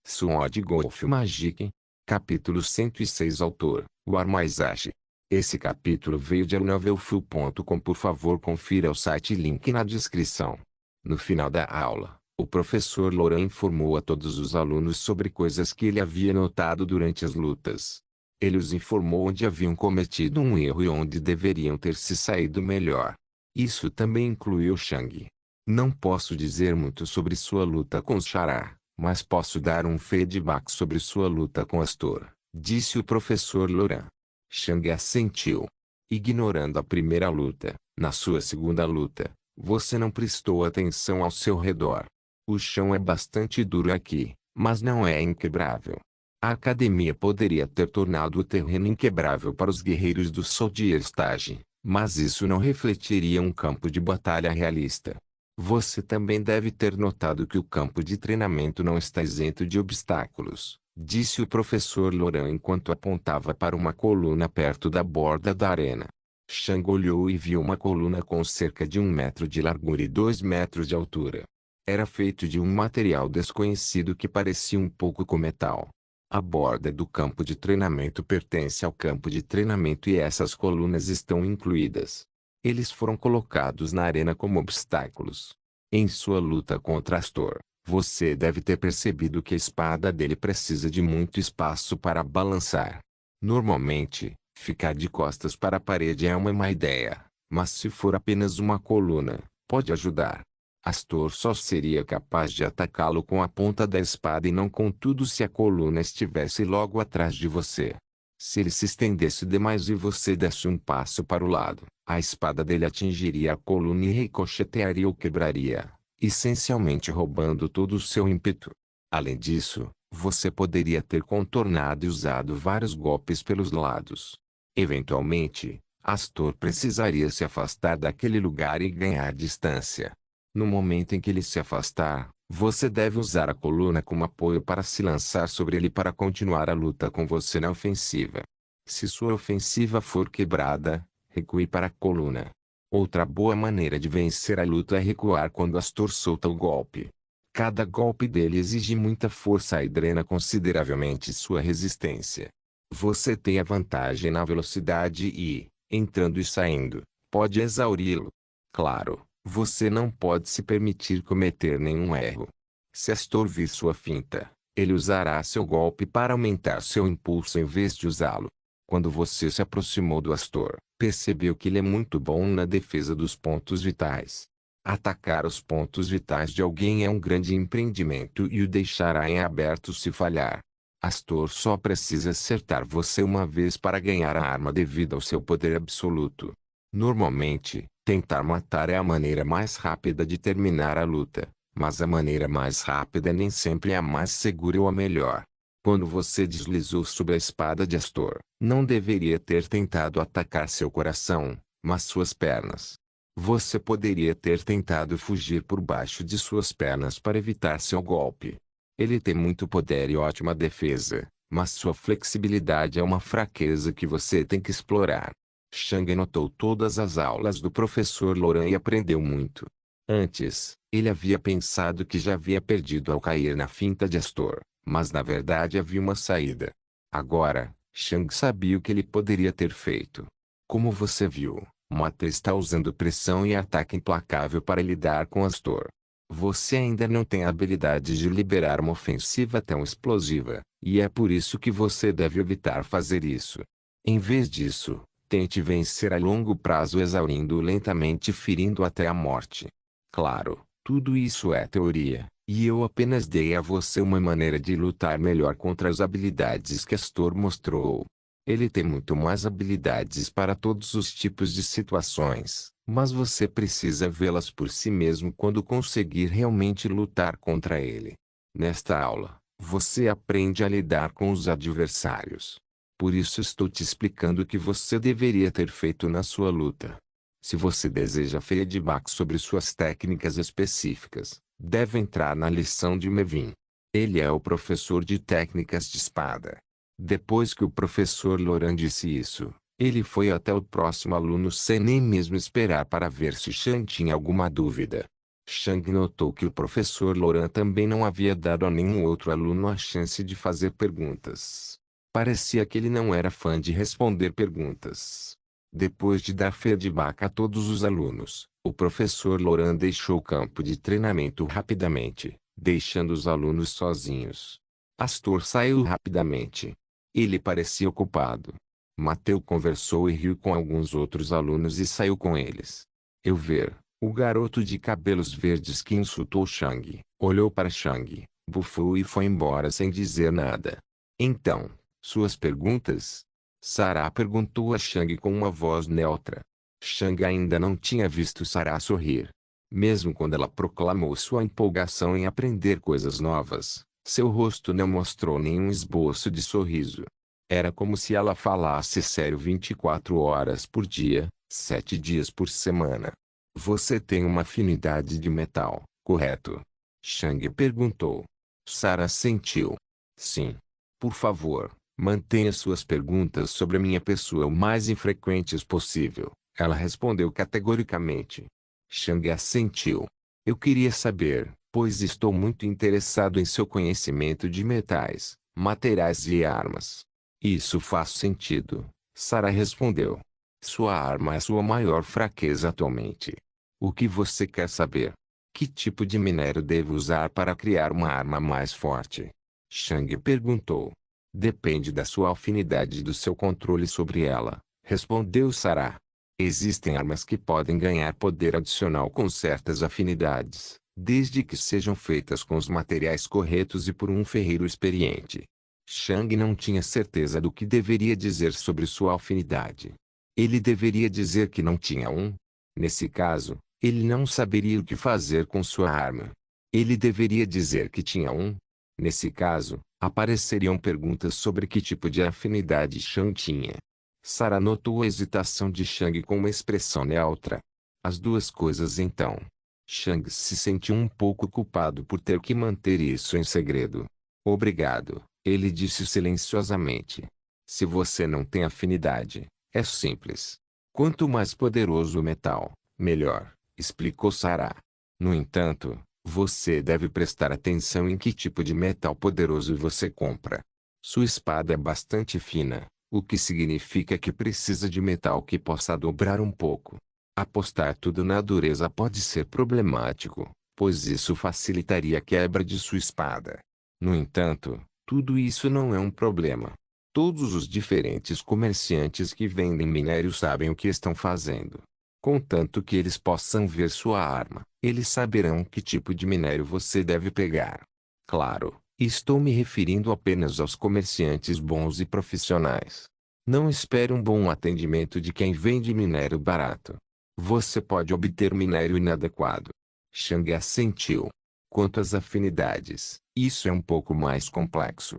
Sword Golf Magic. Capítulo 106. Autor: War Maizashi. Esse capítulo veio de novelfull.com. Por favor, confira o site, link na descrição. No final da aula, o professor Loran informou a todos os alunos sobre coisas que ele havia notado durante as lutas. Ele os informou onde haviam cometido um erro e onde deveriam ter se saído melhor. Isso também incluiu Shang. Não posso dizer muito sobre sua luta com Chara, mas posso dar um feedback sobre sua luta com Astor, disse o professor Loran. Shang assentiu. Ignorando a primeira luta, na sua segunda luta, você não prestou atenção ao seu redor. O chão é bastante duro aqui, mas não é inquebrável. A academia poderia ter tornado o terreno inquebrável para os guerreiros do Soldier Stage, mas isso não refletiria um campo de batalha realista. Você também deve ter notado que o campo de treinamento não está isento de obstáculos, disse o professor Loran enquanto apontava para uma coluna perto da borda da arena. Shang olhou e viu uma coluna com cerca de 1 metro de largura e 2 metros de altura. Era feito de um material desconhecido que parecia um pouco com metal. A borda do campo de treinamento pertence ao campo de treinamento e essas colunas estão incluídas. Eles foram colocados na arena como obstáculos. Em sua luta contra Astor, você deve ter percebido que a espada dele precisa de muito espaço para balançar. Normalmente, ficar de costas para a parede é uma má ideia, mas se for apenas uma coluna, pode ajudar. Astor só seria capaz de atacá-lo com a ponta da espada e não contudo se a coluna estivesse logo atrás de você. Se ele se estendesse demais e você desse um passo para o lado, a espada dele atingiria a coluna e ricochetearia ou quebraria, essencialmente roubando todo o seu ímpeto. Além disso, você poderia ter contornado e usado vários golpes pelos lados. Eventualmente, Astor precisaria se afastar daquele lugar e ganhar distância. No momento em que ele se afastar, você deve usar a coluna como apoio para se lançar sobre ele para continuar a luta com você na ofensiva. Se sua ofensiva for quebrada, recue para a coluna. Outra boa maneira de vencer a luta é recuar quando Astor solta o golpe. Cada golpe dele exige muita força e drena consideravelmente sua resistência. Você tem a vantagem na velocidade e, entrando e saindo, pode exauri-lo. Claro, você não pode se permitir cometer nenhum erro. Se Astor vir sua finta, ele usará seu golpe para aumentar seu impulso em vez de usá-lo. Quando você se aproximou do Astor, percebeu que ele é muito bom na defesa dos pontos vitais. Atacar os pontos vitais de alguém é um grande empreendimento e o deixará em aberto se falhar. Astor só precisa acertar você uma vez para ganhar a arma devido ao seu poder absoluto. Normalmente, tentar matar é a maneira mais rápida de terminar a luta, mas a maneira mais rápida nem sempre é a mais segura ou a melhor. Quando você deslizou sobre a espada de Astor, não deveria ter tentado atacar seu coração, mas suas pernas. Você poderia ter tentado fugir por baixo de suas pernas para evitar seu golpe. Ele tem muito poder e ótima defesa, mas sua flexibilidade é uma fraqueza que você tem que explorar. Shang anotou todas as aulas do professor Loran e aprendeu muito. Antes, ele havia pensado que já havia perdido ao cair na finta de Astor, mas na verdade havia uma saída. Agora, Shang sabia o que ele poderia ter feito. Como você viu, Mata está usando pressão e ataque implacável para lidar com Astor. Você ainda não tem a habilidade de liberar uma ofensiva tão explosiva, e é por isso que você deve evitar fazer isso. Em vez disso, tente vencer a longo prazo exaurindo-o lentamente e ferindo até a morte. Claro, tudo isso é teoria, e eu apenas dei a você uma maneira de lutar melhor contra as habilidades que Astor mostrou. Ele tem muito mais habilidades para todos os tipos de situações, mas você precisa vê-las por si mesmo quando conseguir realmente lutar contra ele. Nesta aula, você aprende a lidar com os adversários. Por isso estou te explicando o que você deveria ter feito na sua luta. Se você deseja feedback sobre suas técnicas específicas, deve entrar na lição de Mevin. Ele é o professor de técnicas de espada. Depois que o professor Loran disse isso, ele foi até o próximo aluno sem nem mesmo esperar para ver se Shan tinha alguma dúvida. Chang notou que o professor Loran também não havia dado a nenhum outro aluno a chance de fazer perguntas. Parecia que ele não era fã de responder perguntas. Depois de dar feedback a todos os alunos, o professor Loran deixou o campo de treinamento rapidamente, deixando os alunos sozinhos. Astor saiu rapidamente. Ele parecia ocupado. Mateu conversou e riu com alguns outros alunos e saiu com eles. Eu ver. O garoto de cabelos verdes que insultou Chang, olhou para Chang, bufou e foi embora sem dizer nada. Então, suas perguntas? Sarah perguntou a Chang com uma voz neutra. Chang ainda não tinha visto Sarah sorrir. Mesmo quando ela proclamou sua empolgação em aprender coisas novas, seu rosto não mostrou nenhum esboço de sorriso. Era como se ela falasse sério 24 horas por dia, 7 dias por semana. Você tem uma afinidade de metal, correto? Chang perguntou. Sarah sentiu. Sim. Por favor, mantenha suas perguntas sobre a minha pessoa o mais infrequentes possível, ela respondeu categoricamente. Chang assentiu. Eu queria saber, pois estou muito interessado em seu conhecimento de metais, materiais e armas. Isso faz sentido, Sarah respondeu. Sua arma é sua maior fraqueza atualmente. O que você quer saber? Que tipo de minério devo usar para criar uma arma mais forte? Chang perguntou. Depende da sua afinidade e do seu controle sobre ela, respondeu Sarah. Existem armas que podem ganhar poder adicional com certas afinidades, desde que sejam feitas com os materiais corretos e por um ferreiro experiente. Chang não tinha certeza do que deveria dizer sobre sua afinidade. Ele deveria dizer que não tinha um? Nesse caso, ele não saberia o que fazer com sua arma. Ele deveria dizer que tinha um? Nesse caso, apareceriam perguntas sobre que tipo de afinidade Chang tinha. Sarah notou a hesitação de Chang com uma expressão neutra. As duas coisas então. Chang se sentiu um pouco culpado por ter que manter isso em segredo. Obrigado, ele disse silenciosamente. Se você não tem afinidade, é simples. Quanto mais poderoso o metal, melhor, explicou Sarah. No entanto, você deve prestar atenção em que tipo de metal poderoso você compra. Sua espada é bastante fina, o que significa que precisa de metal que possa dobrar um pouco. Apostar tudo na dureza pode ser problemático, pois isso facilitaria a quebra de sua espada. No entanto, tudo isso não é um problema. Todos os diferentes comerciantes que vendem minério sabem o que estão fazendo. Contanto que eles possam ver sua arma, eles saberão que tipo de minério você deve pegar. Claro, estou me referindo apenas aos comerciantes bons e profissionais. Não espere um bom atendimento de quem vende minério barato. Você pode obter minério inadequado. Chang assentiu. Quanto às afinidades, isso é um pouco mais complexo.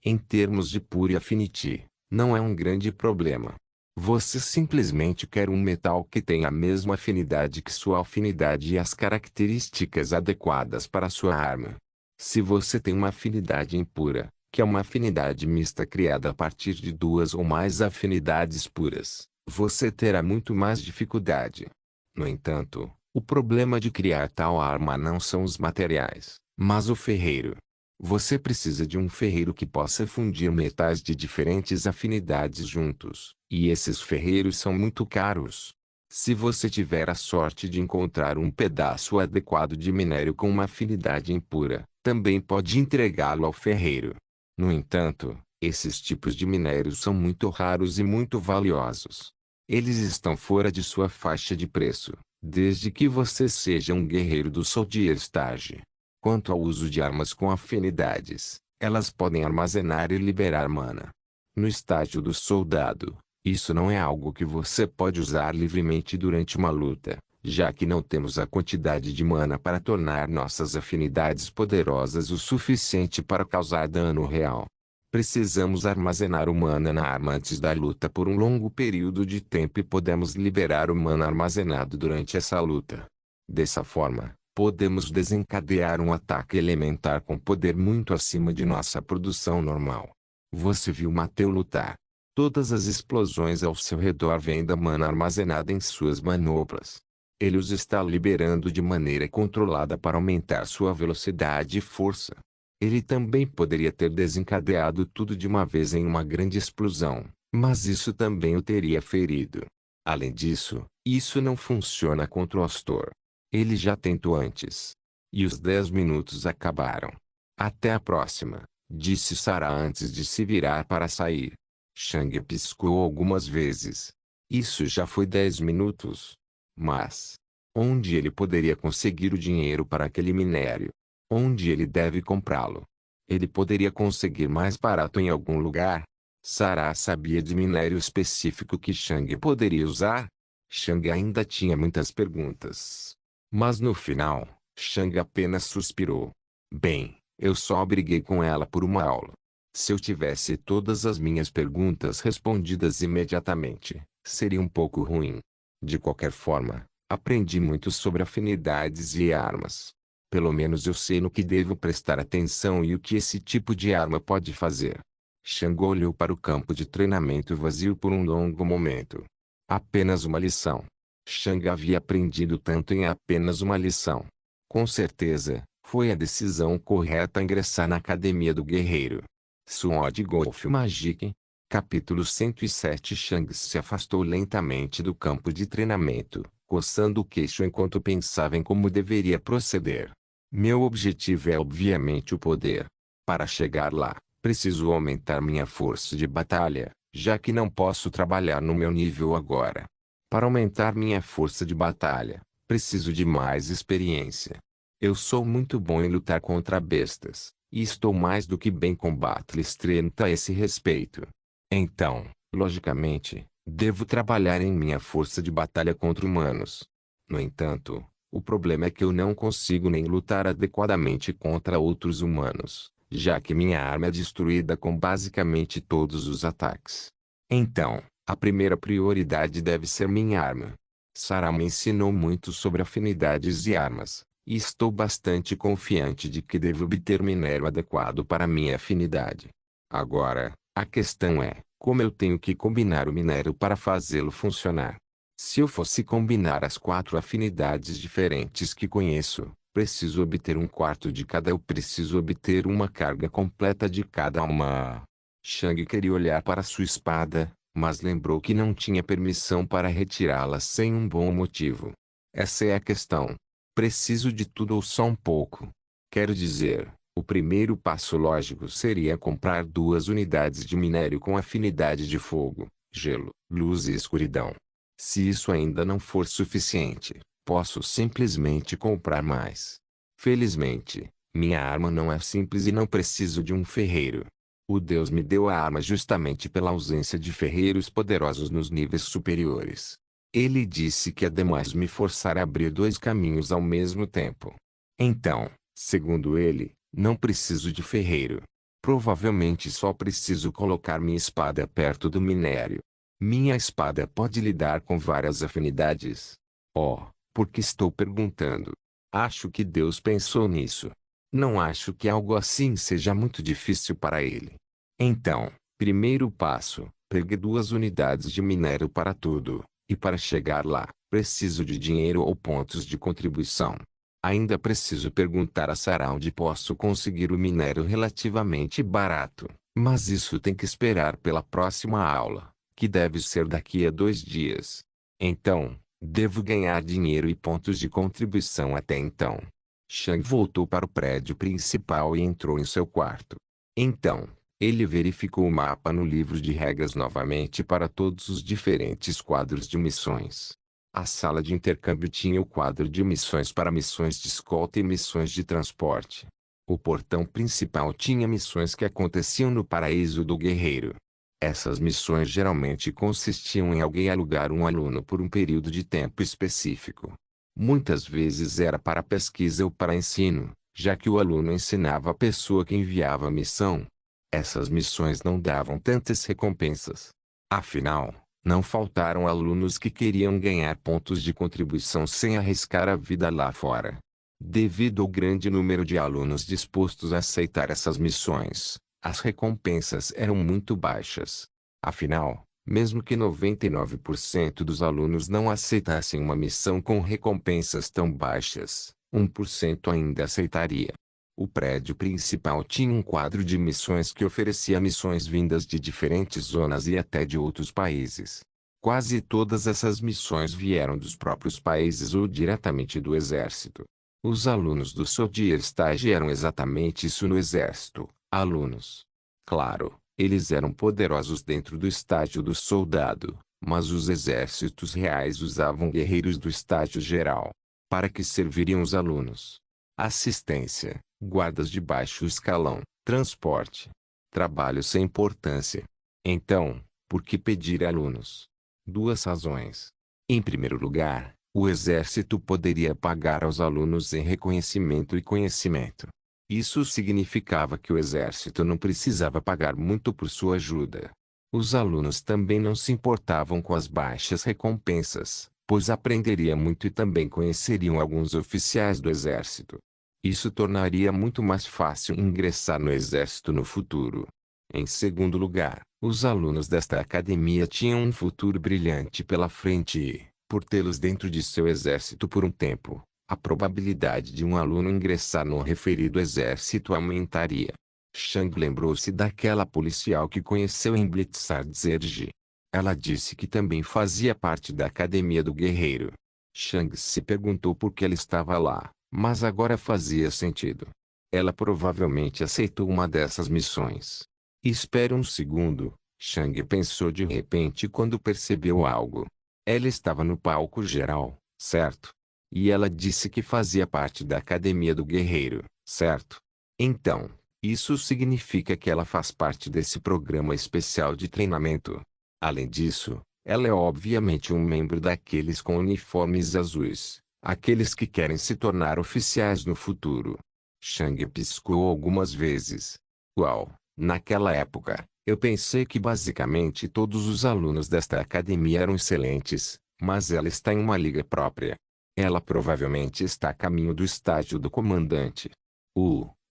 Em termos de pure affinity, não é um grande problema. Você simplesmente quer um metal que tenha a mesma afinidade que sua afinidade e as características adequadas para sua arma. Se você tem uma afinidade impura, que é uma afinidade mista criada a partir de duas ou mais afinidades puras, você terá muito mais dificuldade. No entanto, o problema de criar tal arma não são os materiais, mas o ferreiro. Você precisa de um ferreiro que possa fundir metais de diferentes afinidades juntos, e esses ferreiros são muito caros. Se você tiver a sorte de encontrar um pedaço adequado de minério com uma afinidade impura, também pode entregá-lo ao ferreiro. No entanto, esses tipos de minérios são muito raros e muito valiosos. Eles estão fora de sua faixa de preço, desde que você seja um guerreiro do Soldier Stage. Quanto ao uso de armas com afinidades, elas podem armazenar e liberar mana. No estágio do soldado, isso não é algo que você pode usar livremente durante uma luta, já que não temos a quantidade de mana para tornar nossas afinidades poderosas o suficiente para causar dano real. Precisamos armazenar o mana na arma antes da luta por um longo período de tempo e podemos liberar o mana armazenado durante essa luta. Dessa forma, podemos desencadear um ataque elementar com poder muito acima de nossa produção normal. Você viu Mateu lutar. Todas as explosões ao seu redor vêm da mana armazenada em suas manoplas. Ele os está liberando de maneira controlada para aumentar sua velocidade e força. Ele também poderia ter desencadeado tudo de uma vez em uma grande explosão, mas isso também o teria ferido. Além disso, isso não funciona contra o Astor. Ele já tentou antes. E os 10 minutos acabaram. Até a próxima, disse Sarah antes de se virar para sair. Chang piscou algumas vezes. Isso já foi 10 minutos. Mas, onde ele poderia conseguir o dinheiro para aquele minério? Onde ele deve comprá-lo? Ele poderia conseguir mais barato em algum lugar? Sarah sabia de minério específico que Chang poderia usar? Chang ainda tinha muitas perguntas. Mas no final, Chang apenas suspirou. Bem, eu só briguei com ela por uma aula. Se eu tivesse todas as minhas perguntas respondidas imediatamente, seria um pouco ruim. De qualquer forma, aprendi muito sobre afinidades e armas. Pelo menos eu sei no que devo prestar atenção e o que esse tipo de arma pode fazer. Chang olhou para o campo de treinamento vazio por um longo momento. Apenas uma lição. Chang havia aprendido tanto em apenas uma lição. Com certeza, foi a decisão correta ingressar na Academia do Guerreiro. Sword Golf Magic. Capítulo 107. Chang se afastou lentamente do campo de treinamento, coçando o queixo enquanto pensava em como deveria proceder. Meu objetivo é obviamente o poder. Para chegar lá, preciso aumentar minha força de batalha, já que não posso trabalhar no meu nível agora. Para aumentar minha força de batalha, preciso de mais experiência. Eu sou muito bom em lutar contra bestas, e estou mais do que bem com Battle Strength a esse respeito. Então, logicamente, devo trabalhar em minha força de batalha contra humanos. No entanto, o problema é que eu não consigo nem lutar adequadamente contra outros humanos, já que minha arma é destruída com basicamente todos os ataques. Então, a primeira prioridade deve ser minha arma. Sarah me ensinou muito sobre afinidades e armas, e estou bastante confiante de que devo obter minério adequado para minha afinidade. Agora, a questão é, como eu tenho que combinar o minério para fazê-lo funcionar? Se eu fosse combinar as 4 afinidades diferentes que conheço, preciso obter um quarto de cada. Eu preciso obter uma carga completa de cada uma. Chang queria olhar para sua espada, mas lembrou que não tinha permissão para retirá-la sem um bom motivo. Essa é a questão. Preciso de tudo ou só um pouco. Quero dizer, o primeiro passo lógico seria comprar 2 unidades de minério com afinidade de fogo, gelo, luz e escuridão. Se isso ainda não for suficiente, posso simplesmente comprar mais. Felizmente, minha arma não é simples e não preciso de um ferreiro. O Deus me deu a arma justamente pela ausência de ferreiros poderosos nos níveis superiores. Ele disse que ademais me forçar a abrir 2 caminhos ao mesmo tempo. Então, segundo ele, não preciso de ferreiro. Provavelmente só preciso colocar minha espada perto do minério. Minha espada pode lidar com várias afinidades. Oh, por que estou perguntando? Acho que Deus pensou nisso. Não acho que algo assim seja muito difícil para ele. Então, primeiro passo, pegue 2 unidades de minério para tudo, e para chegar lá, preciso de dinheiro ou pontos de contribuição. Ainda preciso perguntar a Sarah onde posso conseguir o minério relativamente barato, mas isso tem que esperar pela próxima aula, que deve ser daqui a 2 dias. Então, devo ganhar dinheiro e pontos de contribuição até então. Chang voltou para o prédio principal e entrou em seu quarto. Então, ele verificou o mapa no livro de regras novamente para todos os diferentes quadros de missões. A sala de intercâmbio tinha o quadro de missões para missões de escolta e missões de transporte. O portão principal tinha missões que aconteciam no paraíso do guerreiro. Essas missões geralmente consistiam em alguém alugar um aluno por um período de tempo específico. Muitas vezes era para pesquisa ou para ensino, já que o aluno ensinava a pessoa que enviava a missão. Essas missões não davam tantas recompensas. Afinal, não faltaram alunos que queriam ganhar pontos de contribuição sem arriscar a vida lá fora. Devido ao grande número de alunos dispostos a aceitar essas missões, as recompensas eram muito baixas. Afinal, Mesmo que 99% dos alunos não aceitassem uma missão com recompensas tão baixas, 1% ainda aceitaria. O prédio principal tinha um quadro de missões que oferecia missões vindas de diferentes zonas e até de outros países. Quase todas essas missões vieram dos próprios países ou diretamente do exército. Os alunos do Soldier Stage eram exatamente isso no exército, alunos. Claro, eles eram poderosos dentro do estágio do soldado, mas os exércitos reais usavam guerreiros do estágio geral. Para que serviriam os alunos? Assistência, guardas de baixo escalão, transporte. Trabalho sem importância. Então, por que pedir alunos? Duas razões. Em primeiro lugar, o exército poderia pagar aos alunos em reconhecimento e conhecimento. Isso significava que o exército não precisava pagar muito por sua ajuda. Os alunos também não se importavam com as baixas recompensas, pois aprenderiam muito e também conheceriam alguns oficiais do exército. Isso tornaria muito mais fácil ingressar no exército no futuro. Em segundo lugar, os alunos desta academia tinham um futuro brilhante pela frente e, por tê-los dentro de seu exército por um tempo, a probabilidade de um aluno ingressar no referido exército aumentaria. Chang lembrou-se daquela policial que conheceu em Blitzardzerge. Ela disse que também fazia parte da Academia do Guerreiro. Chang se perguntou por que ela estava lá, mas agora fazia sentido. Ela provavelmente aceitou uma dessas missões. Espere um segundo, Chang pensou de repente quando percebeu algo. Ela estava no palco geral, certo? E ela disse que fazia parte da Academia do Guerreiro, certo? Então, isso significa que ela faz parte desse programa especial de treinamento. Além disso, ela é obviamente um membro daqueles com uniformes azuis, aqueles que querem se tornar oficiais no futuro. Chang piscou algumas vezes. Uau, naquela época, eu pensei que basicamente todos os alunos desta academia eram excelentes, mas ela está em uma liga própria. Ela provavelmente está a caminho do estágio do comandante.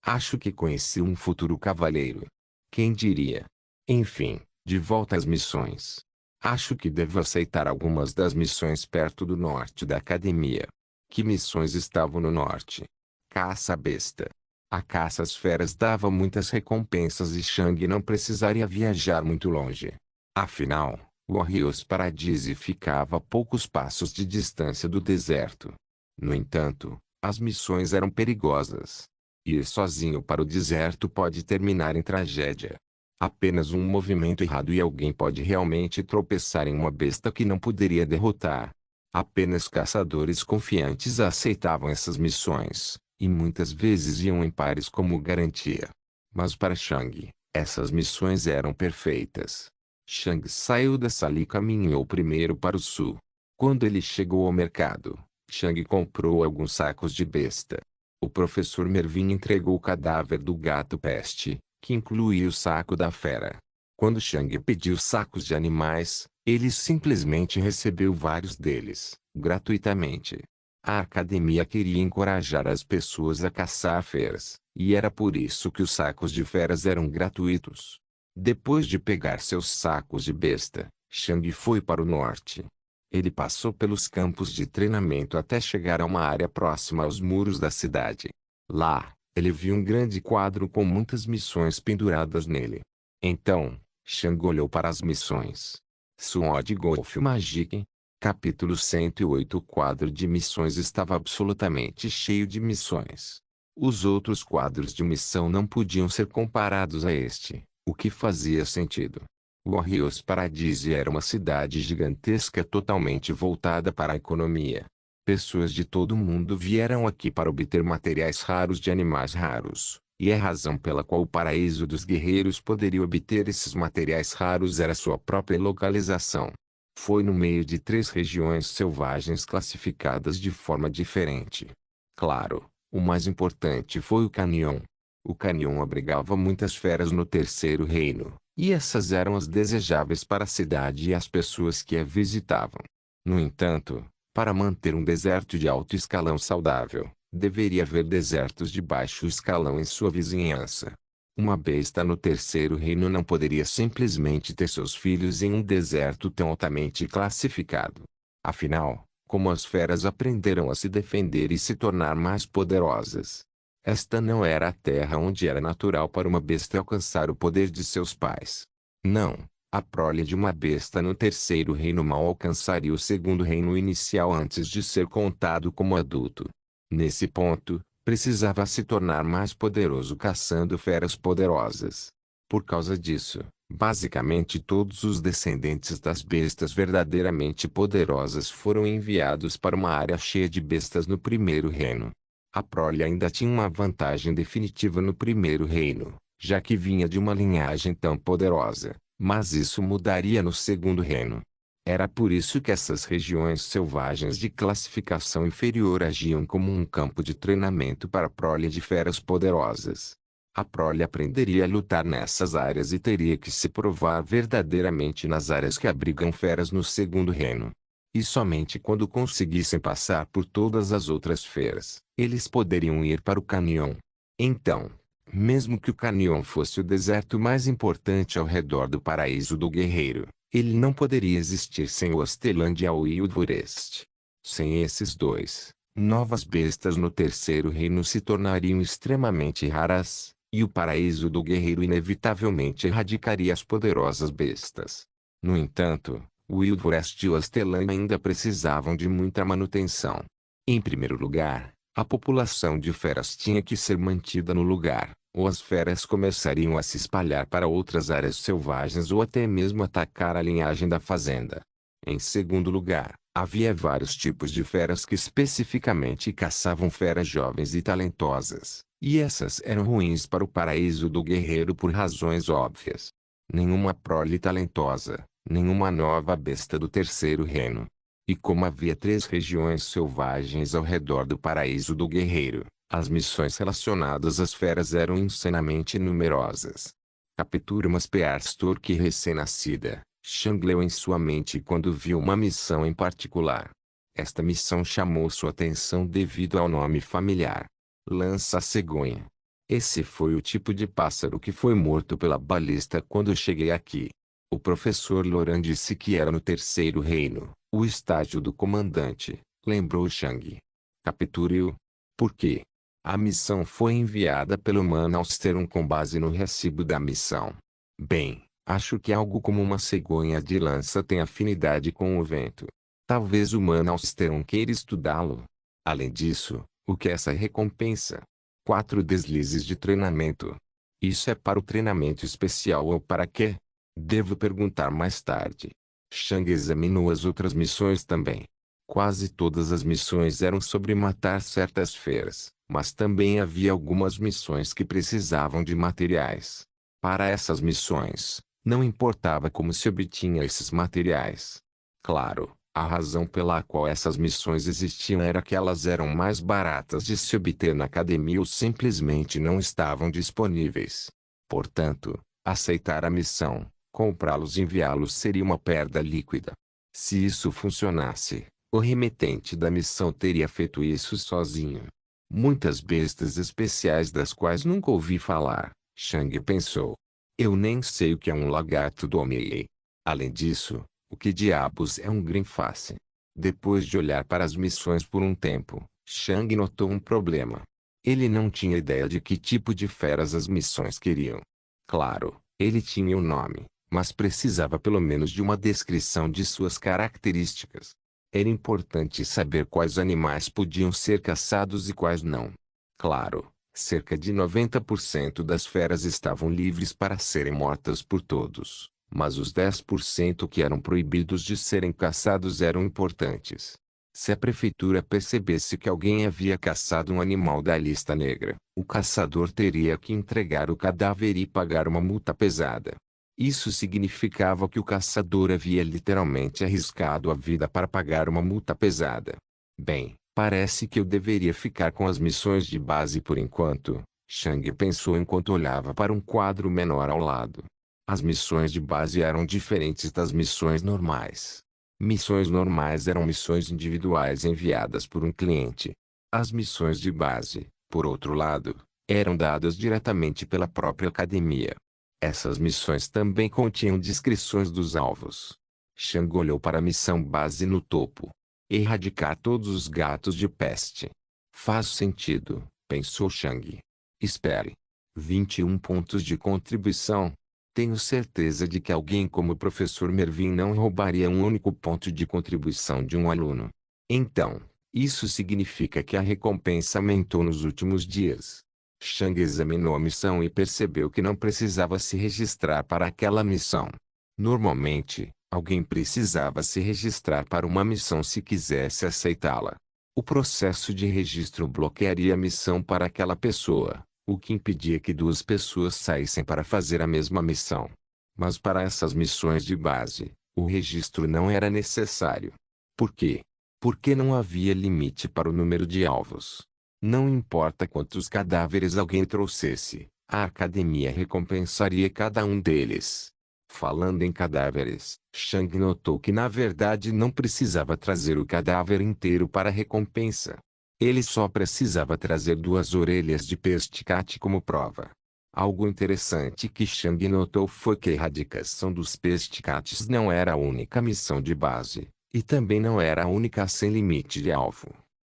Acho que conheci um futuro cavaleiro. Quem diria? Enfim, de volta às missões. Acho que devo aceitar algumas das missões perto do norte da academia. Que missões estavam no norte? Caça-besta. A caça às feras dava muitas recompensas e Chang não precisaria viajar muito longe. Afinal, Warriors Paradise ficava a poucos passos de distância do deserto. No entanto, as missões eram perigosas. Ir sozinho para o deserto pode terminar em tragédia. Apenas um movimento errado e alguém pode realmente tropeçar em uma besta que não poderia derrotar. Apenas caçadores confiantes aceitavam essas missões, e muitas vezes iam em pares como garantia. Mas para Chang, essas missões eram perfeitas. Chang saiu da sala e caminhou primeiro para o sul. Quando ele chegou ao mercado, Chang comprou alguns sacos de besta. O professor Mervin entregou o cadáver do gato peste, que incluía o saco da fera. Quando Chang pediu sacos de animais, ele simplesmente recebeu vários deles, gratuitamente. A academia queria encorajar as pessoas a caçar feras, e era por isso que os sacos de feras eram gratuitos. Depois de pegar seus sacos de besta, Chang foi para o norte. Ele passou pelos campos de treinamento até chegar a uma área próxima aos muros da cidade. Lá, ele viu um grande quadro com muitas missões penduradas nele. Então, Chang olhou para as missões. Sword Golf Magic. Capítulo 108. O quadro de missões estava absolutamente cheio de missões. Os outros quadros de missão não podiam ser comparados a este, o que fazia sentido. Warriors Paradise era uma cidade gigantesca totalmente voltada para a economia. Pessoas de todo o mundo vieram aqui para obter materiais raros de animais raros, e a razão pela qual o paraíso dos guerreiros poderia obter esses materiais raros era sua própria localização. Foi no meio de 3 regiões selvagens classificadas de forma diferente. Claro, o mais importante foi o Canyon. O Canyon abrigava muitas feras no Terceiro Reino, e essas eram as desejáveis para a cidade e as pessoas que a visitavam. No entanto, para manter um deserto de alto escalão saudável, deveria haver desertos de baixo escalão em sua vizinhança. Uma besta no terceiro reino não poderia simplesmente ter seus filhos em um deserto tão altamente classificado. Afinal, como as feras aprenderam a se defender e se tornar mais poderosas? Esta não era a terra onde era natural para uma besta alcançar o poder de seus pais. Não, a prole de uma besta no terceiro reino mal alcançaria o segundo reino inicial antes de ser contado como adulto. Nesse ponto, precisava se tornar mais poderoso caçando feras poderosas. Por causa disso, basicamente todos os descendentes das bestas verdadeiramente poderosas foram enviados para uma área cheia de bestas no primeiro reino. A prole ainda tinha uma vantagem definitiva no primeiro reino, já que vinha de uma linhagem tão poderosa, mas isso mudaria no segundo reino. Era por isso que essas regiões selvagens de classificação inferior agiam como um campo de treinamento para a prole de feras poderosas. A prole aprenderia a lutar nessas áreas e teria que se provar verdadeiramente nas áreas que abrigam feras no segundo reino. E somente quando conseguissem passar por todas as outras feras, eles poderiam ir para o canhão. Então, mesmo que o canhão fosse o deserto mais importante ao redor do paraíso do guerreiro, ele não poderia existir sem o Osteland e a Wildforest. Sem esses dois, novas bestas no terceiro reino se tornariam extremamente raras, e o paraíso do guerreiro inevitavelmente erradicaria as poderosas bestas. No entanto, Wildforest e Osteland ainda precisavam de muita manutenção. Em primeiro lugar, a população de feras tinha que ser mantida no lugar, ou as feras começariam a se espalhar para outras áreas selvagens ou até mesmo atacar a linhagem da fazenda. Em segundo lugar, havia vários tipos de feras que especificamente caçavam feras jovens e talentosas, e essas eram ruins para o paraíso do guerreiro por razões óbvias. Nenhuma prole talentosa, nenhuma nova besta do terceiro reino. E como havia 3 regiões selvagens ao redor do paraíso do guerreiro, as missões relacionadas às feras eram insanamente numerosas. Capture uma Spearstork recém-nascida, Shang leu em sua mente quando viu uma missão em particular. Esta missão chamou sua atenção devido ao nome familiar. Lança-cegonha. Esse foi o tipo de pássaro que foi morto pela balista quando cheguei aqui. O professor Loran disse que era no terceiro reino, o estágio do comandante, lembrou Shang. Capture-o. Por quê? A missão foi enviada pelo Manalsteron com base no recibo da missão. Bem, acho que algo como uma cegonha de lança tem afinidade com o vento. Talvez o Manalsteron queira estudá-lo. Além disso, o que é essa recompensa? 4 deslizes de treinamento. Isso é para o treinamento especial ou para quê? Devo perguntar mais tarde. Shang examinou as outras missões também. Quase todas as missões eram sobre matar certas feras, mas também havia algumas missões que precisavam de materiais. Para essas missões, não importava como se obtinha esses materiais. Claro, a razão pela qual essas missões existiam era que elas eram mais baratas de se obter na academia ou simplesmente não estavam disponíveis. Portanto, aceitar a missão, comprá-los e enviá-los seria uma perda líquida. Se isso funcionasse, o remetente da missão teria feito isso sozinho. Muitas bestas especiais das quais nunca ouvi falar, Shang pensou. Eu nem sei o que é um lagarto do Omei. Além disso, o que diabos é um Grimface? Depois de olhar para as missões por um tempo, Shang notou um problema. Ele não tinha ideia de que tipo de feras as missões queriam. Claro, ele tinha o nome, mas precisava pelo menos de uma descrição de suas características. Era importante saber quais animais podiam ser caçados e quais não. Claro, cerca de 90% das feras estavam livres para serem mortas por todos, mas os 10% que eram proibidos de serem caçados eram importantes. Se a prefeitura percebesse que alguém havia caçado um animal da lista negra, o caçador teria que entregar o cadáver e pagar uma multa pesada. Isso significava que o caçador havia literalmente arriscado a vida para pagar uma multa pesada. Bem, parece que eu deveria ficar com as missões de base por enquanto, Shang pensou enquanto olhava para um quadro menor ao lado. As missões de base eram diferentes das missões normais. Missões normais eram missões individuais enviadas por um cliente. As missões de base, por outro lado, eram dadas diretamente pela própria academia. Essas missões também continham descrições dos alvos. Chang olhou para a missão base no topo. Erradicar todos os gatos de peste. Faz sentido, pensou Chang. Espere. 21 pontos de contribuição. Tenho certeza de que alguém como o professor Mervyn não roubaria um único ponto de contribuição de um aluno. Então, isso significa que a recompensa aumentou nos últimos dias. Chang examinou a missão e percebeu que não precisava se registrar para aquela missão. Normalmente, alguém precisava se registrar para uma missão se quisesse aceitá-la. O processo de registro bloquearia a missão para aquela pessoa, o que impedia que duas pessoas saíssem para fazer a mesma missão. Mas para essas missões de base, o registro não era necessário. Por quê? Porque não havia limite para o número de alvos. Não importa quantos cadáveres alguém trouxesse, a academia recompensaria cada um deles. Falando em cadáveres, Chang notou que na verdade não precisava trazer o cadáver inteiro para a recompensa. Ele só precisava trazer 2 orelhas de peste-cat como prova. Algo interessante que Chang notou foi que a erradicação dos peste-cats não era a única missão de base, e também não era a única sem limite de alvo.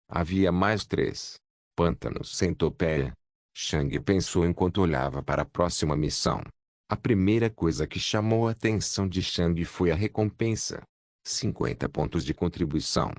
Havia mais 3. Pântanos centopeia. Chang pensou enquanto olhava para a próxima missão. A primeira coisa que chamou a atenção de Chang foi a recompensa. 50 pontos de contribuição.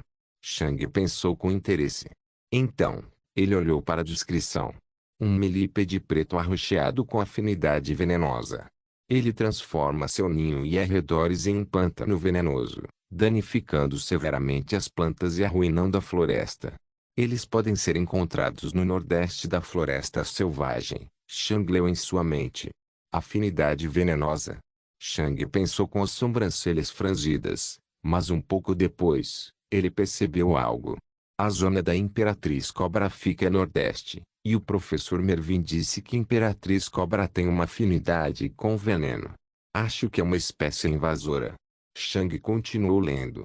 Chang pensou com interesse. Então, ele olhou para a descrição. Um milípede preto arroxeado com afinidade venenosa. Ele transforma seu ninho e arredores em um pântano venenoso, danificando severamente as plantas e arruinando a floresta. Eles podem ser encontrados no nordeste da floresta selvagem. Chang leu em sua mente. Afinidade venenosa. Chang pensou com as sobrancelhas franzidas, mas um pouco depois, ele percebeu algo. A zona da Imperatriz Cobra fica a nordeste, e o professor Mervyn disse que Imperatriz Cobra tem uma afinidade com o veneno. Acho que é uma espécie invasora. Chang continuou lendo.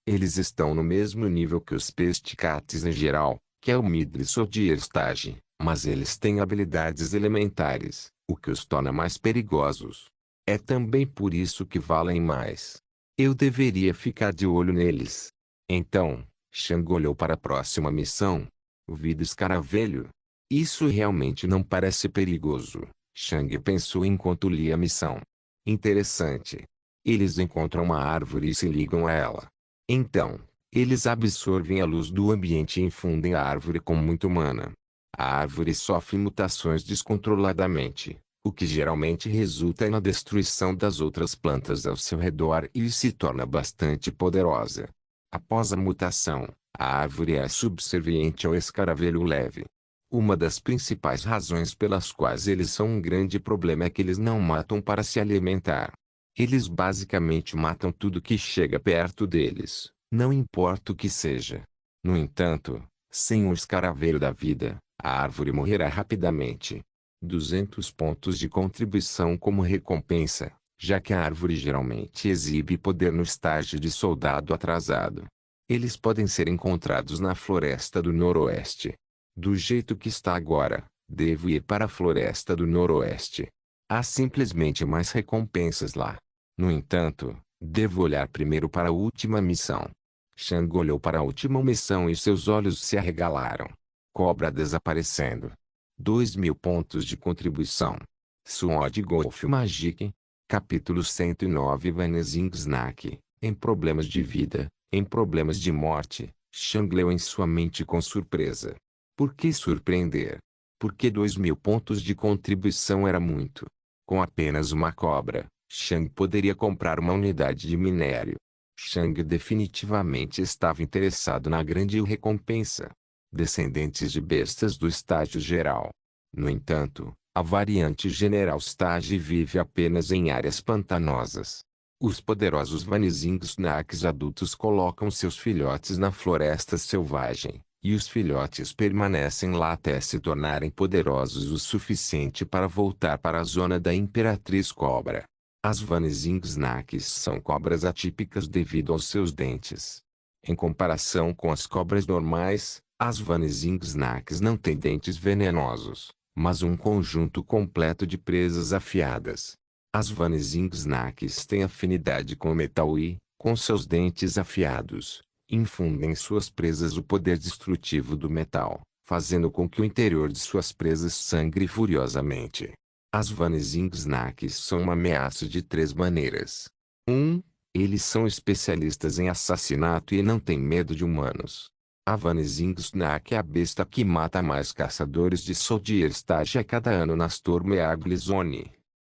Eles estão no mesmo nível que os peste-cats em geral, que é o Midrisodier stage, mas eles têm habilidades elementares, o que os torna mais perigosos. É também por isso que valem mais. Eu deveria ficar de olho neles. Então, Chang olhou para a próxima missão. O vidro escaravelho. Isso realmente não parece perigoso, Chang pensou enquanto lia a missão. Interessante. Eles encontram uma árvore e se ligam a ela. Então, eles absorvem a luz do ambiente e infundem a árvore com muito mana. A árvore sofre mutações descontroladamente, o que geralmente resulta na destruição das outras plantas ao seu redor e se torna bastante poderosa. Após a mutação, a árvore é subserviente ao escaravelho leve. Uma das principais razões pelas quais eles são um grande problema é que eles não matam para se alimentar. Eles basicamente matam tudo que chega perto deles, não importa o que seja. No entanto, sem o escaravelho da vida, a árvore morrerá rapidamente. 200 pontos de contribuição como recompensa, já que a árvore geralmente exibe poder no estágio de soldado atrasado. Eles podem ser encontrados na floresta do noroeste. Do jeito que está agora, devo ir para a floresta do noroeste. Há simplesmente mais recompensas lá. No entanto, devo olhar primeiro para a última missão. Chang olhou para a última missão e seus olhos se arregalaram. Cobra desaparecendo. 2.000 pontos de contribuição. Sword Golf Magic. Capítulo 109 Vanishing Snack. Em problemas de vida, em problemas de morte, Chang leu em sua mente com surpresa. Por que surpreender? Porque 2.000 pontos de contribuição era muito. Com apenas uma cobra, Chang poderia comprar uma unidade de minério. Chang definitivamente estava interessado na grande recompensa. Descendentes de bestas do estágio geral. No entanto, a variante General Stage vive apenas em áreas pantanosas. Os poderosos Vanishing Snakes adultos colocam seus filhotes na floresta selvagem, e os filhotes permanecem lá até se tornarem poderosos o suficiente para voltar para a zona da Imperatriz Cobra. As Vanishing Snakes são cobras atípicas devido aos seus dentes. Em comparação com as cobras normais, As Vanishing Snakes não têm dentes venenosos, mas um conjunto completo de presas afiadas. As Vanishing Snakes têm afinidade com o metal e, com seus dentes afiados, infundem em suas presas o poder destrutivo do metal, fazendo com que o interior de suas presas sangre furiosamente. As Vanishing Snakes são uma ameaça de três maneiras. 1. Eles são especialistas em assassinato e não têm medo de humanos. A Vanishing Snake é a besta que mata mais caçadores de Soldier Stage a cada ano nas Tormeagli Zone.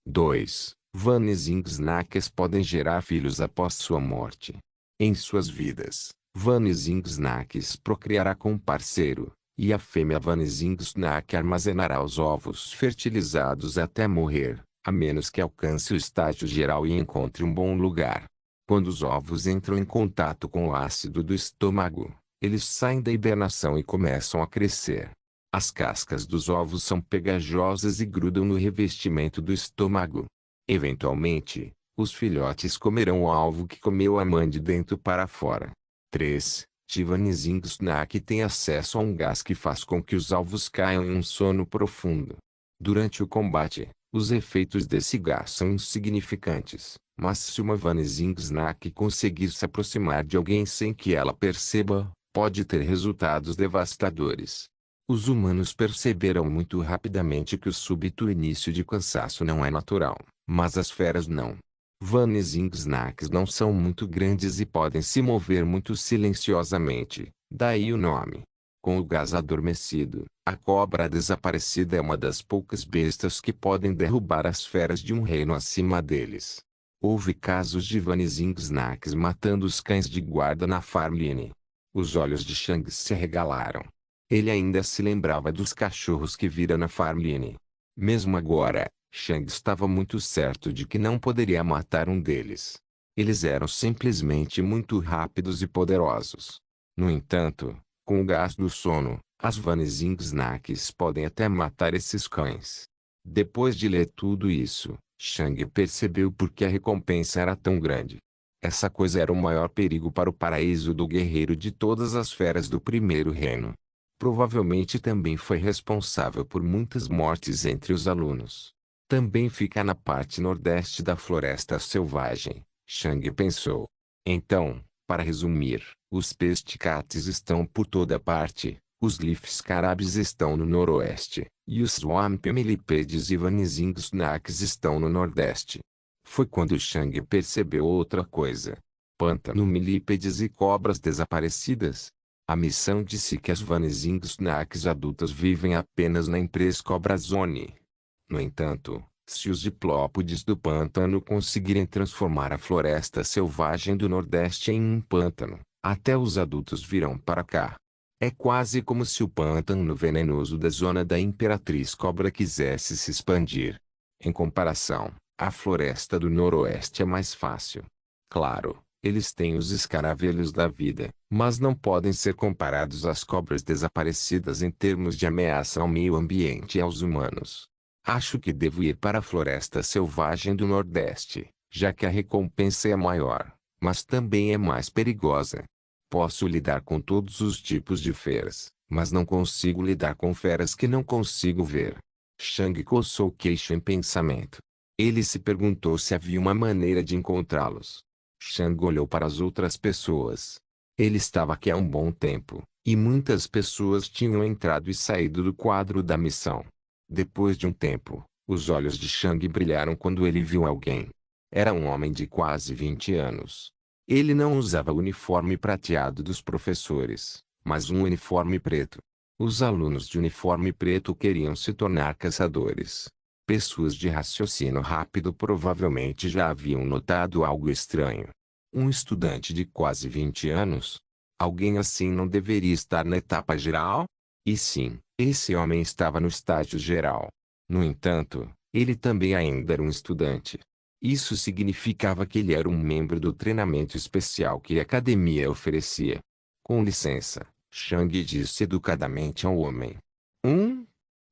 2. Vanishing Snakes podem gerar filhos após sua morte. Em suas vidas, Vanishing Snakes procriará com um parceiro, e a fêmea Vanishing Snake armazenará os ovos fertilizados até morrer, a menos que alcance o estágio geral e encontre um bom lugar. Quando os ovos entram em contato com o ácido do estômago, eles saem da hibernação e começam a crescer. As cascas dos ovos são pegajosas e grudam no revestimento do estômago. Eventualmente, os filhotes comerão o alvo que comeu a mãe de dentro para fora. 3. Vanishing Snake tem acesso a um gás que faz com que os alvos caiam em um sono profundo. Durante o combate, os efeitos desse gás são insignificantes, mas se uma Vanishing Snake conseguir se aproximar de alguém sem que ela perceba, pode ter resultados devastadores. Os humanos perceberão muito rapidamente que o súbito início de cansaço não é natural, mas as feras não. Vanishing Snakes não são muito grandes e podem se mover muito silenciosamente, daí o nome. Com o gás adormecido, a cobra desaparecida é uma das poucas bestas que podem derrubar as feras de um reino acima deles. Houve casos de Vanishing Snakes matando os cães de guarda na Farmline. Os olhos de Shang se arregalaram. Ele ainda se lembrava dos cachorros que vira na Farmline. Mesmo agora, Shang estava muito certo de que não poderia matar um deles. Eles eram simplesmente muito rápidos e poderosos. No entanto, com o gás do sono, as Vanishing Snakes podem até matar esses cães. Depois de ler tudo isso, Shang percebeu por que a recompensa era tão grande. Essa coisa era o maior perigo para o paraíso do guerreiro de todas as feras do primeiro reino. Provavelmente também foi responsável por muitas mortes entre os alunos. Também fica na parte nordeste da Floresta Selvagem, Shang pensou. Então, para resumir, os Pesticates estão por toda parte, os Leaf Scarabs estão no noroeste, e os Swamp Millipedes e Vanishing Snakes estão no nordeste. Foi quando Shang percebeu outra coisa. Pântano Millipedes e cobras desaparecidas. A missão disse que as Vanishing Snakes adultas vivem apenas na Empresa Cobra Zone. No entanto, se os diplópodes do pântano conseguirem transformar a floresta selvagem do Nordeste em um pântano, até os adultos virão para cá. É quase como se o pântano venenoso da zona da Imperatriz Cobra quisesse se expandir. Em comparação, a floresta do Noroeste é mais fácil. Claro, eles têm os escaravelhos da vida, mas não podem ser comparados às cobras desaparecidas em termos de ameaça ao meio ambiente e aos humanos. Acho que devo ir para a floresta selvagem do Nordeste, já que a recompensa é maior, mas também é mais perigosa. Posso lidar com todos os tipos de feras, mas não consigo lidar com feras que não consigo ver. Shang coçou o queixo em pensamento. Ele se perguntou se havia uma maneira de encontrá-los. Shang olhou para as outras pessoas. Ele estava aqui há um bom tempo, e muitas pessoas tinham entrado e saído do quadro da missão. Depois de um tempo, os olhos de Shang brilharam quando ele viu alguém. Era um homem de quase 20 anos. Ele não usava o uniforme prateado dos professores, mas um uniforme preto. Os alunos de uniforme preto queriam se tornar caçadores. Pessoas de raciocínio rápido provavelmente já haviam notado algo estranho. Um estudante de quase 20 anos? Alguém assim não deveria estar na etapa geral? E sim, esse homem estava no estágio geral. No entanto, ele também ainda era um estudante. Isso significava que ele era um membro do treinamento especial que a academia oferecia. Com licença, Shang disse educadamente ao homem.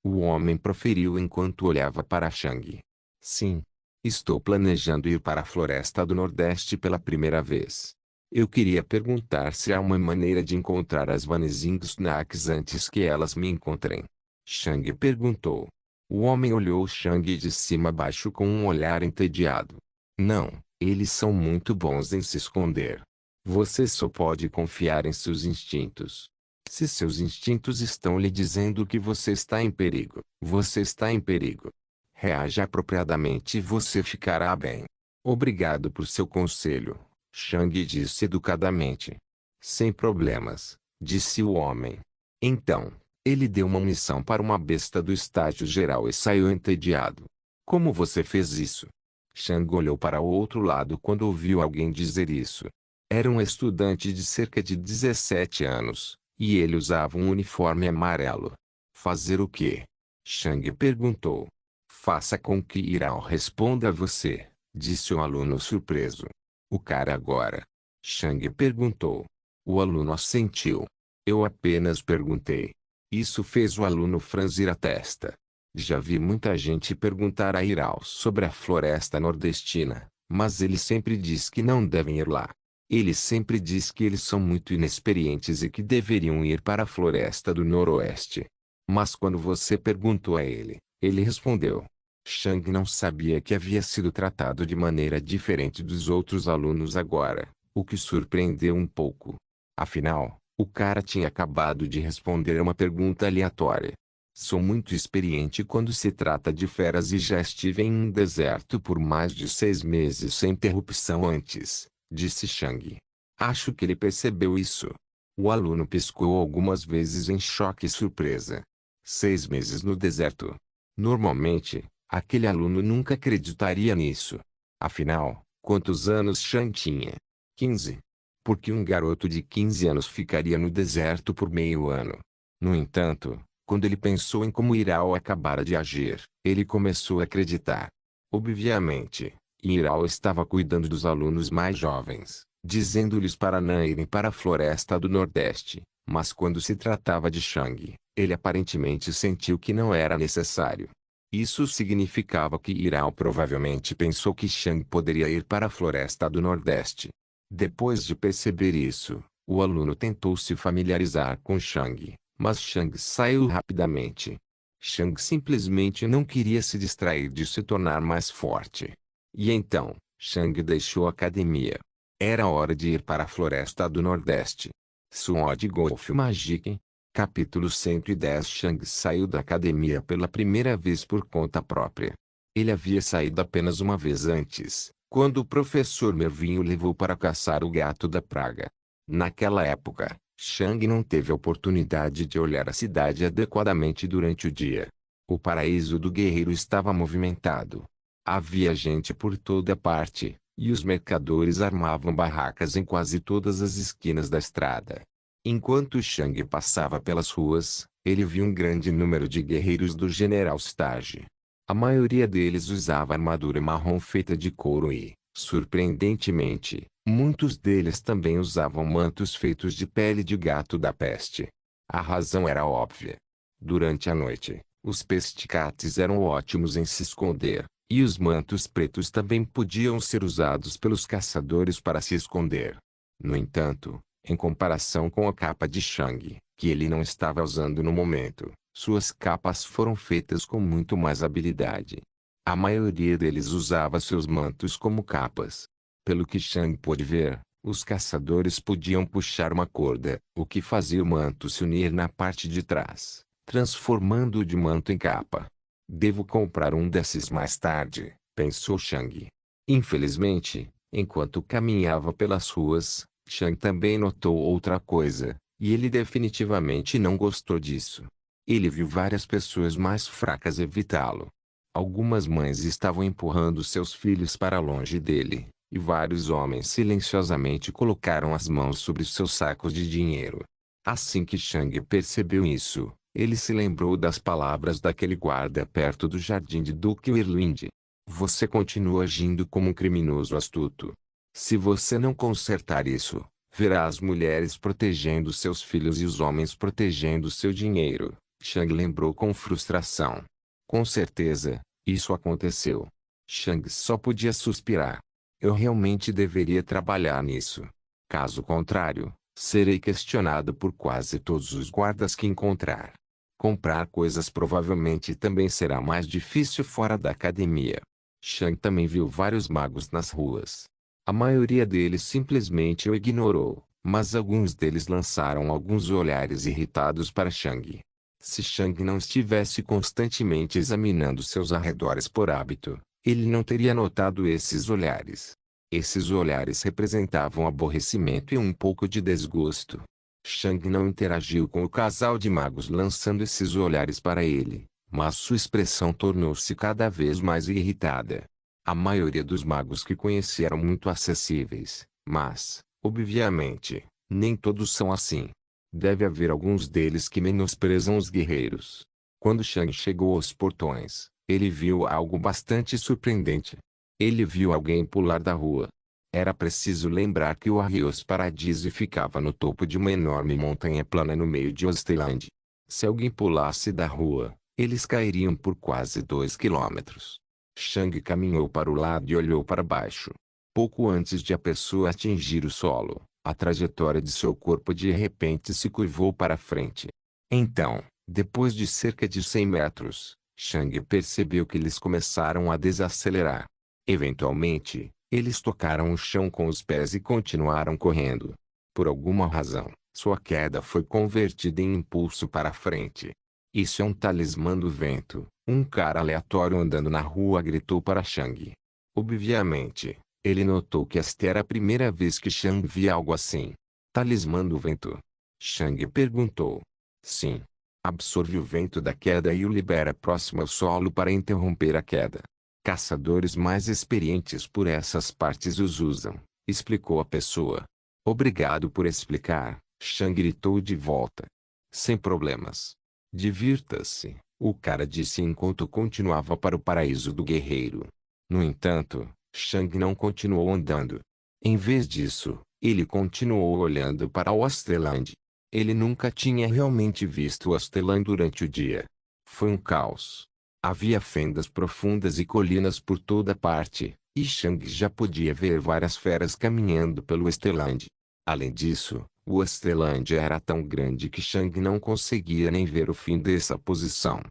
O homem proferiu enquanto olhava para Shang. Sim. Estou planejando ir para a Floresta do Nordeste pela primeira vez. Eu queria perguntar se há uma maneira de encontrar as Vanishing Snacks antes que elas me encontrem. Shang perguntou. O homem olhou Shang de cima a baixo com um olhar entediado. Não, eles são muito bons em se esconder. Você só pode confiar em seus instintos. Se seus instintos estão lhe dizendo que você está em perigo, você está em perigo. Reaja apropriadamente e você ficará bem. Obrigado por seu conselho, Shang disse educadamente. Sem problemas, disse o homem. Então, ele deu uma missão para uma besta do estágio geral e saiu entediado. Como você fez isso? Shang olhou para o outro lado quando ouviu alguém dizer isso. Era um estudante de cerca de 17 anos, e ele usava um uniforme amarelo. Fazer o quê? Shang perguntou. Faça com que Irao responda a você, disse o aluno surpreso. O cara agora? Shang perguntou. O aluno assentiu. Eu apenas perguntei. Isso fez o aluno franzir a testa. Já vi muita gente perguntar a Irao sobre a floresta nordestina, mas ele sempre diz que não devem ir lá. Ele sempre diz que eles são muito inexperientes e que deveriam ir para a floresta do noroeste. Mas quando você perguntou a ele, ele respondeu. Shang não sabia que havia sido tratado de maneira diferente dos outros alunos agora, o que surpreendeu um pouco. Afinal, o cara tinha acabado de responder uma pergunta aleatória. Sou muito experiente quando se trata de feras e já estive em um deserto por mais de 6 meses sem interrupção antes, disse Shang. Acho que ele percebeu isso. O aluno piscou algumas vezes em choque e surpresa. 6 meses no deserto. Normalmente, aquele aluno nunca acreditaria nisso. Afinal, quantos anos Shang tinha? 15. Porque um garoto de 15 anos ficaria no deserto por meio ano? No entanto, quando ele pensou em como Irao acabara de agir, ele começou a acreditar. Obviamente, Irao estava cuidando dos alunos mais jovens, dizendo-lhes para não irem para a floresta do Nordeste, mas quando se tratava de Shang, ele aparentemente sentiu que não era necessário. Isso significava que Irao provavelmente pensou que Shang poderia ir para a floresta do Nordeste. Depois de perceber isso, o aluno tentou se familiarizar com Shang, mas Shang saiu rapidamente. Shang simplesmente não queria se distrair de se tornar mais forte. E então, Shang deixou a academia. Era hora de ir para a floresta do Nordeste. Sword Golf Magic. Capítulo 110. Shang saiu da academia pela primeira vez por conta própria. Ele havia saído apenas uma vez antes, quando o professor Mervin o levou para caçar o gato da praga. Naquela época, Shang não teve a oportunidade de olhar a cidade adequadamente durante o dia. O paraíso do guerreiro estava movimentado. Havia gente por toda parte, e os mercadores armavam barracas em quase todas as esquinas da estrada. Enquanto Shang passava pelas ruas, ele viu um grande número de guerreiros do General Stage. A maioria deles usava armadura marrom feita de couro e, surpreendentemente, muitos deles também usavam mantos feitos de pele de gato da peste. A razão era óbvia. Durante a noite, os pesticates eram ótimos em se esconder, e os mantos pretos também podiam ser usados pelos caçadores para se esconder. No entanto, em comparação com a capa de Shang, que ele não estava usando no momento, suas capas foram feitas com muito mais habilidade. A maioria deles usava seus mantos como capas. Pelo que Shang pôde ver, os caçadores podiam puxar uma corda, o que fazia o manto se unir na parte de trás, transformando-o de manto em capa. Devo comprar um desses mais tarde, pensou Shang. Infelizmente, enquanto caminhava pelas ruas, Shang também notou outra coisa, e ele definitivamente não gostou disso. Ele viu várias pessoas mais fracas evitá-lo. Algumas mães estavam empurrando seus filhos para longe dele, e vários homens silenciosamente colocaram as mãos sobre seus sacos de dinheiro. Assim que Shang percebeu isso, ele se lembrou das palavras daquele guarda perto do jardim de Duke Whirlwind. Você continua agindo como um criminoso astuto. Se você não consertar isso, verá as mulheres protegendo seus filhos e os homens protegendo seu dinheiro. Shang lembrou com frustração. Com certeza, isso aconteceu. Shang só podia suspirar. Eu realmente deveria trabalhar nisso. Caso contrário, serei questionado por quase todos os guardas que encontrar. Comprar coisas provavelmente também será mais difícil fora da academia. Shang também viu vários magos nas ruas. A maioria deles simplesmente o ignorou, mas alguns deles lançaram alguns olhares irritados para Shang. Se Shang não estivesse constantemente examinando seus arredores por hábito, ele não teria notado esses olhares. Esses olhares representavam aborrecimento e um pouco de desgosto. Shang não interagiu com o casal de magos lançando esses olhares para ele, mas sua expressão tornou-se cada vez mais irritada. A maioria dos magos que conheci eram muito acessíveis, mas, obviamente, nem todos são assim. Deve haver alguns deles que menosprezam os guerreiros. Quando Shang chegou aos portões, ele viu algo bastante surpreendente. Ele viu alguém pular da rua. Era preciso lembrar que o Arrios Paradise ficava no topo de uma enorme montanha plana no meio de Osteland. Se alguém pulasse da rua, eles cairiam por quase 2 quilômetros. Shang caminhou para o lado e olhou para baixo. Pouco antes de a pessoa atingir o solo, a trajetória de seu corpo de repente se curvou para frente. Então, depois de cerca de 100 metros, Shang percebeu que eles começaram a desacelerar. Eventualmente, eles tocaram o chão com os pés e continuaram correndo. Por alguma razão, sua queda foi convertida em impulso para frente. Isso é um talismã do vento, um cara aleatório andando na rua gritou para Shang. Obviamente, ele notou que esta era a primeira vez que Shang via algo assim. Talismã do vento? Shang perguntou. Sim. Absorve o vento da queda e o libera próximo ao solo para interromper a queda. Caçadores mais experientes por essas partes os usam, explicou a pessoa. Obrigado por explicar, Shang gritou de volta. Sem problemas. Divirta-se, o cara disse enquanto continuava para o paraíso do guerreiro. No entanto, Shang não continuou andando. Em vez disso, ele continuou olhando para Osteland. Ele nunca tinha realmente visto Osteland durante o dia. Foi um caos. Havia fendas profundas e colinas por toda parte, e Shang já podia ver várias feras caminhando pelo Osteland. Além disso, o Osteland era tão grande que Shang não conseguia nem ver o fim dessa posição.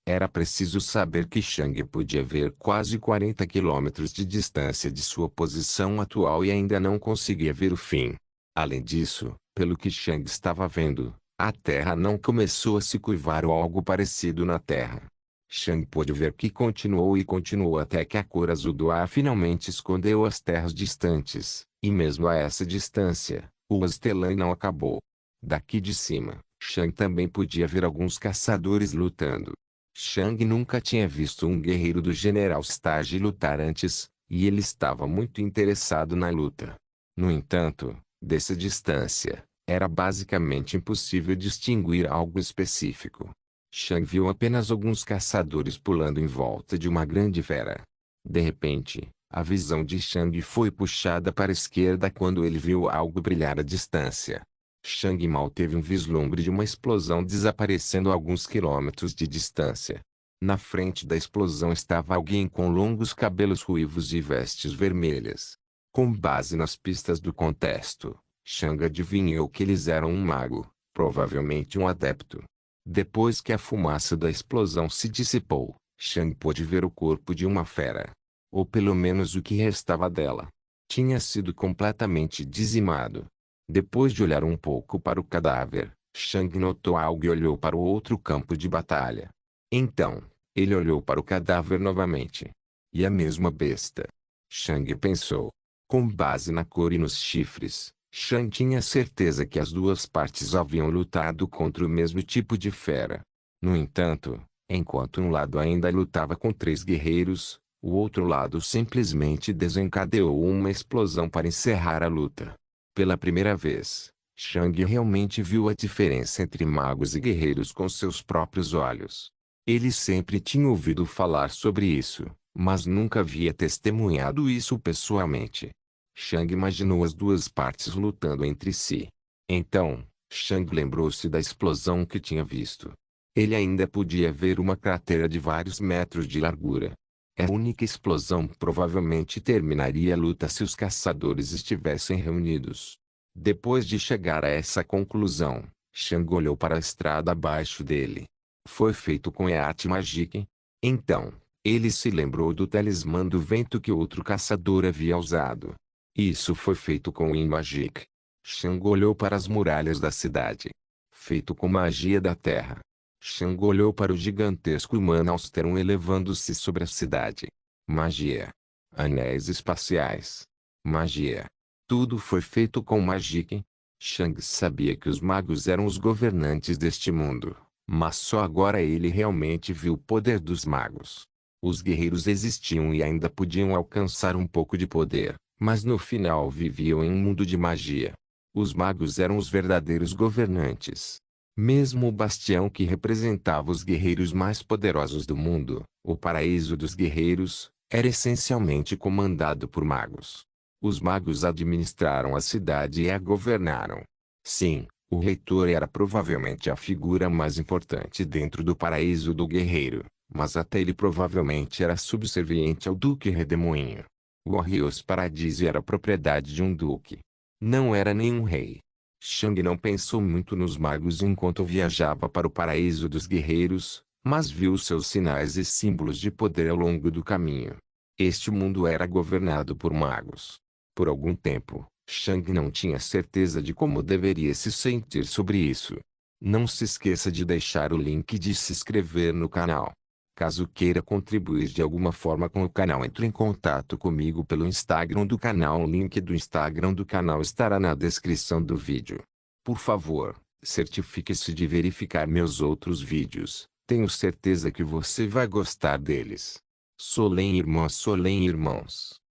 Era preciso saber que Shang podia ver quase 40 quilômetros de distância de sua posição atual e ainda não conseguia ver o fim. Além disso, pelo que Shang estava vendo, a Terra não começou a se curvar ou algo parecido na Terra. Shang pôde ver que continuou até que a cor azul do ar finalmente escondeu as terras distantes, e mesmo a essa distância, o Osteland não acabou. Daqui de cima, Shang também podia ver alguns caçadores lutando. Shang nunca tinha visto um guerreiro do General Stage lutar antes, e ele estava muito interessado na luta. No entanto, dessa distância, era basicamente impossível distinguir algo específico. Shang viu apenas alguns caçadores pulando em volta de uma grande fera. De repente, a visão de Shang foi puxada para a esquerda quando ele viu algo brilhar à distância. Shang mal teve um vislumbre de uma explosão desaparecendo a alguns quilômetros de distância. Na frente da explosão estava alguém com longos cabelos ruivos e vestes vermelhas. Com base nas pistas do contexto, Shang adivinhou que eles eram um mago, provavelmente um adepto. Depois que a fumaça da explosão se dissipou, Shang pôde ver o corpo de uma fera. Ou pelo menos o que restava dela. Tinha sido completamente dizimado. Depois de olhar um pouco para o cadáver, Shang notou algo e olhou para o outro campo de batalha. Então, ele olhou para o cadáver novamente. E a mesma besta. Shang pensou. Com base na cor e nos chifres, Shang tinha certeza que as duas partes haviam lutado contra o mesmo tipo de fera. No entanto, enquanto um lado ainda lutava com 3 guerreiros, o outro lado simplesmente desencadeou uma explosão para encerrar a luta. Pela primeira vez, Shang realmente viu a diferença entre magos e guerreiros com seus próprios olhos. Ele sempre tinha ouvido falar sobre isso, mas nunca havia testemunhado isso pessoalmente. Shang imaginou as duas partes lutando entre si. Então, Shang lembrou-se da explosão que tinha visto. Ele ainda podia ver uma cratera de vários metros de largura. A única explosão provavelmente terminaria a luta se os caçadores estivessem reunidos. Depois de chegar a essa conclusão, Shang olhou para a estrada abaixo dele. Foi feito com Eat Magic? Então, ele se lembrou do talismã do vento que outro caçador havia usado. Isso foi feito com Wind Magic. Shang olhou para as muralhas da cidade. Feito com magia da terra. Shang olhou para o gigantesco humano Austeron elevando-se sobre a cidade. Magia. Anéis espaciais. Magia. Tudo foi feito com Magic. Shang sabia que os magos eram os governantes deste mundo, mas só agora ele realmente viu o poder dos magos. Os guerreiros existiam e ainda podiam alcançar um pouco de poder, mas no final viviam em um mundo de magia. Os magos eram os verdadeiros governantes. Mesmo o bastião que representava os guerreiros mais poderosos do mundo, o paraíso dos guerreiros, era essencialmente comandado por magos. Os magos administraram a cidade e a governaram. Sim, o reitor era provavelmente a figura mais importante dentro do paraíso do guerreiro, mas até ele provavelmente era subserviente ao Duque Redemoinho. O Arrios Paradise era propriedade de um duque. Não era nenhum rei. Shang não pensou muito nos magos enquanto viajava para o paraíso dos guerreiros, mas viu seus sinais e símbolos de poder ao longo do caminho. Este mundo era governado por magos. Por algum tempo, Shang não tinha certeza de como deveria se sentir sobre isso. Não se esqueça de deixar o link de se inscrever no canal. Caso queira contribuir de alguma forma com o canal, entre em contato comigo pelo Instagram do canal. O link do Instagram do canal estará na descrição do vídeo. Por favor, certifique-se de verificar meus outros vídeos. Tenho certeza que você vai gostar deles. Solem irmãos.